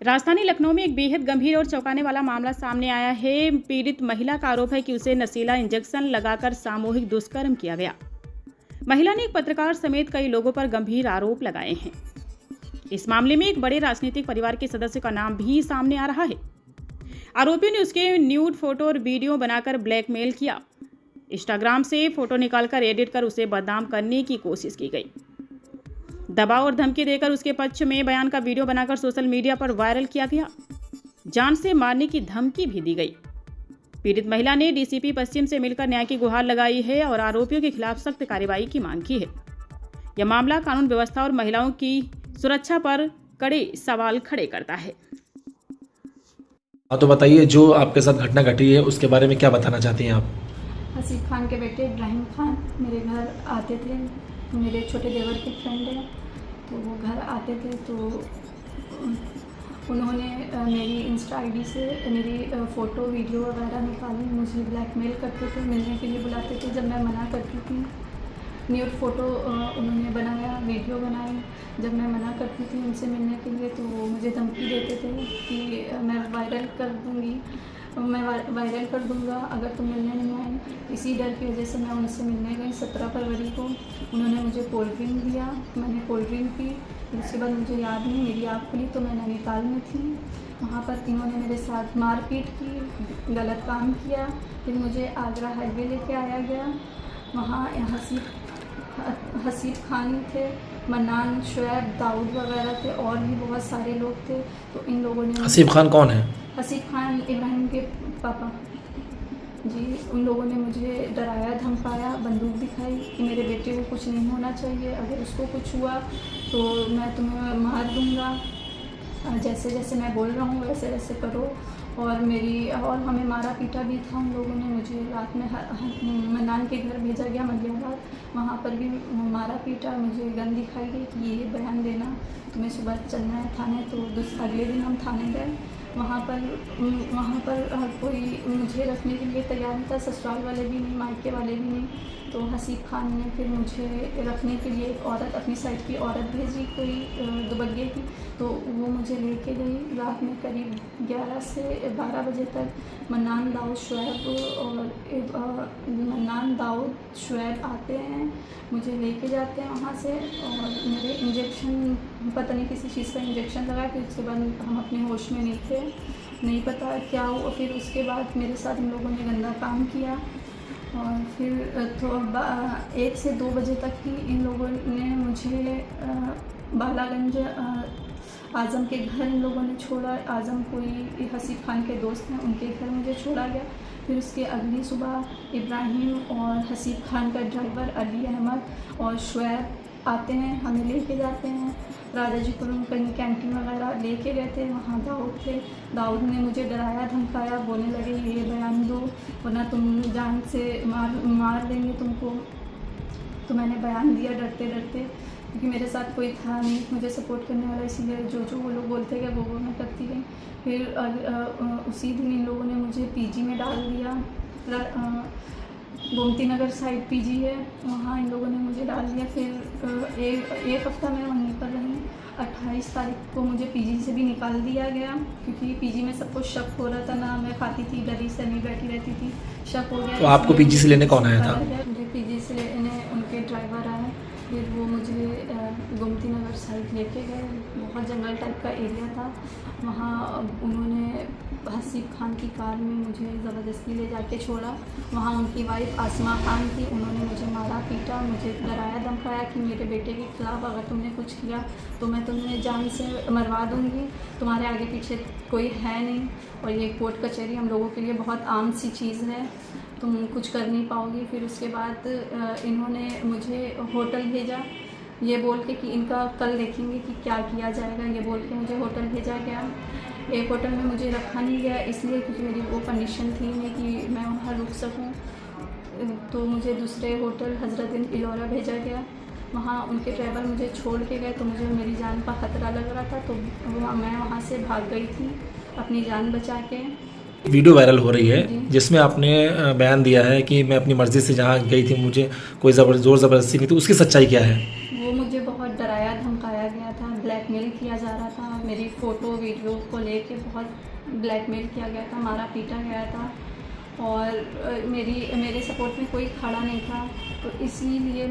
राजधानी लखनऊ में एक बेहद गंभीर और चौंकाने वाला मामला सामने आया है। पीड़ित महिला का आरोप है कि उसे नशीला इंजेक्शन लगाकर सामूहिक दुष्कर्म किया गया। महिला ने एक पत्रकार समेत कई लोगों पर गंभीर आरोप लगाए हैं। इस मामले में एक बड़े राजनीतिक परिवार के सदस्य का नाम भी सामने आ रहा है। आरोपियों ने उसके न्यूड फोटो और वीडियो बनाकर ब्लैकमेल किया। इंस्टाग्राम से फोटो निकालकर एडिट कर उसे बदनाम करने की कोशिश की गई। दबाव और धमकी देकर उसके पक्ष में बयान का वीडियो बनाकर सोशल मीडिया पर वायरल किया गया। जान से मारने की धमकी भी दी गई। पीड़ित महिला ने डीसीपी पश्चिम से मिलकर न्याय की गुहार लगाई है और आरोपियों के खिलाफ सख्त कार्रवाई की मांग की है। यह मामला कानून व्यवस्था और महिलाओं की सुरक्षा पर कड़े सवाल खड़े करता है। तो बताइए, जो आपके साथ घटना घटी है उसके बारे में क्या बताना चाहती हैं आप? हसीब खान के बेटे इब्राहिम खान मेरे घर आते थे। मेरे छोटे देवर के फ्रेंड हैं, तो वो घर आते थे तो उन्होंने मेरी इंस्टा आईडी से मेरी फ़ोटो वीडियो वगैरह निकाली। मुझे ब्लैकमेल करते थे, मिलने के लिए बुलाते थे। जब मैं मना करती थी, न्यूड फ़ोटो उन्होंने बनाया, वीडियो बनाई। जब मैं मना करती थी उनसे मिलने के लिए तो वो मुझे धमकी देते थे कि मैं वायरल कर दूँगी, मैं वायरल कर दूँगा अगर तुम मिलने नहीं आए। इसी डर की वजह से मैं उनसे मिलने गई। 17 फरवरी को उन्होंने मुझे कोल्ड ड्रिंक दिया, मैंने कोल्ड ड्रिंक पी। उसके बाद मुझे याद नहीं, मेरी आँख खुली तो मैं नैनीताल में थी। वहाँ पर इन्होंने मेरे साथ मारपीट की, गलत काम किया। फिर मुझे आगरा हाईवे लेके आया गया। वहाँ हसीब खान थे, मन्नान, शुएब, दाऊद वगैरह थे और भी बहुत सारे लोग थे। तो इन लोगों ने हसीब खान कौन है? हसीब खान इब्राहिम के पापा जी। उन लोगों ने मुझे डराया, धमकाया, बंदूक दिखाई कि मेरे बेटे को कुछ नहीं होना चाहिए, अगर उसको कुछ हुआ तो मैं तुम्हें मार दूँगा, जैसे जैसे मैं बोल रहा हूँ वैसे वैसे करो। और हमें मारा पीटा भी था। उन लोगों ने मुझे रात में मन्नान के घर भेजा गया, मलियाबाद। वहाँ पर भी मारा पीटा, मुझे गन दिखाई गई कि ये बयान देना, तुम्हें सुबह चलना है थाने। तो अगले दिन हम थाने गए। वहाँ पर कोई मुझे रखने के लिए तैयार नहीं था, ससुराल वाले भी नहीं, मायके वाले भी नहीं। तो हसीब खान ने फिर मुझे रखने के लिए एक औरत, अपनी साइड की औरत भेजी, कोई दुबग्गे की। तो वो मुझे लेके गई। रात में करीब 11 से 12 बजे तक मन्नान, दाऊद, शुएब आते हैं, मुझे लेके जाते हैं वहाँ से। और मेरे इंजेक्शन, पता नहीं किसी चीज़ का इंजेक्शन लगा कि उसके बाद हम अपने होश में नहीं थे, नहीं पता क्या हुआ। फिर उसके बाद मेरे साथ इन लोगों ने गंदा काम किया। और फिर तो 1 से 2 बजे तक ही इन लोगों ने मुझे बालागंज आज़म के घर इन लोगों ने छोड़ा। आज़म कोई हसीब खान के दोस्त हैं, उनके घर मुझे छोड़ा गया। फिर उसके अगली सुबह इब्राहिम और हसीब खान का ड्राइवर अली अहमद और शुएब आते हैं, हमें लेके जाते हैं राजाजीपुरम, कहीं कैंटीन वगैरह लेके गए थे। वहाँ दाऊद थे, दाऊद ने मुझे डराया, धमकाया, बोलने लगे ये बयान दो वरना तुम जान से मार देंगे तुमको। तो मैंने बयान दिया डरते डरते, क्योंकि मेरे साथ कोई था नहीं मुझे सपोर्ट करने वाला, इसीलिए जो वो लोग बोलते गए वो मैं करती गई। फिर उसी दिन इन लोगों ने मुझे पीजी में डाल दिया। गोमती नगर साइड पीजी है, वहाँ इन लोगों ने मुझे डाल दिया। फिर एक हफ़्ता मैं वहीं पर रही। 28 तारीख को मुझे पीजी से भी निकाल दिया गया, क्योंकि पीजी में सबको शक हो रहा था ना, मैं खाती थी, डरी से नहीं बैठी रहती थी, शक हो गया। तो आपको पीजी से लेने कौन आया था? मुझे पीजी से लेने उनके ड्राइवर आए। फिर वो मुझे गोमती नगर साइड लेके गए। बहुत जंगल टाइप का एरिया था। वहाँ उन्होंने हसीब खान की कार में मुझे ज़बरदस्ती ले जाके छोड़ा। वहाँ उनकी वाइफ आसमा खान थी, उन्होंने मुझे मारा पीटा, मुझे डराया धमकाया कि मेरे बेटे के ख़िलाफ़ अगर तुमने कुछ किया तो मैं तुम्हें जान से मरवा दूँगी, तुम्हारे आगे पीछे कोई है नहीं और ये कोर्ट कचहरी हम लोगों के लिए बहुत आम सी चीज़ है, तुम कुछ कर नहीं पाओगी। फिर उसके बाद इन्होंने मुझे होटल भेजा, ये बोल के कि इनका कल देखेंगे कि क्या किया जाएगा, ये बोल के मुझे होटल भेजा गया। एक होटल में मुझे रखा नहीं गया इसलिए क्योंकि मेरी वो कंडीशन थी नहीं कि मैं वहाँ रुक सकूँ। तो मुझे दूसरे होटल हज़रत इलौरा भेजा गया। वहाँ उनके ड्राइवर मुझे छोड़ के गए तो मुझे मेरी जान का ख़तरा लग रहा था, तो मैं वहाँ से भाग गई थी अपनी जान बचा के। वीडियो वायरल हो रही है जिसमें आपने बयान दिया है कि मैं अपनी मर्ज़ी से जहाँ गई थी, मुझे कोई ज़ोर ज़बरदस्ती नहीं थी, उसकी सच्चाई क्या है? वो मुझे बहुत डराया धमकाया गया था, ब्लैकमेल ब्लैकमेल किया जा रहा था, मेरी फ़ोटो वीडियो को लेके बहुत ब्लैकमेल किया गया था, मारा पीटा गया था और मेरे सपोर्ट में कोई खड़ा नहीं था। तो इसीलिए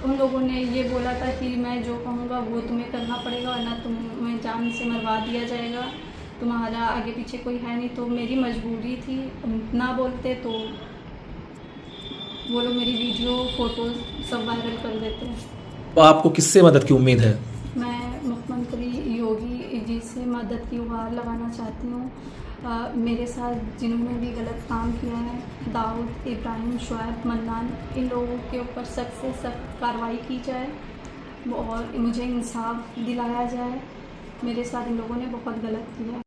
उन लोगों ने ये बोला था कि मैं जो कहूँगा वो तुम्हें करना पड़ेगा, वरना तुम्हें जान से मरवा दिया जाएगा, तुम्हारा आगे पीछे कोई है नहीं। तो मेरी मजबूरी थी, ना बोलते तो वो लोग मेरी वीडियो फ़ोटोज़ सब वायरल कर देते हैं। तो आपको किससे मदद की उम्मीद है? मैं मुख्यमंत्री योगी जी से मदद की गुहार लगाना चाहती हूँ। मेरे साथ जिन्होंने भी गलत काम किया है, दाऊद, इब्राहिम, शुएब, मन्नान, इन लोगों के ऊपर सख्त से सख्त कार्रवाई की जाए और मुझे इंसाफ दिलाया जाए। मेरे साथ इन लोगों ने बहुत गलत किया है।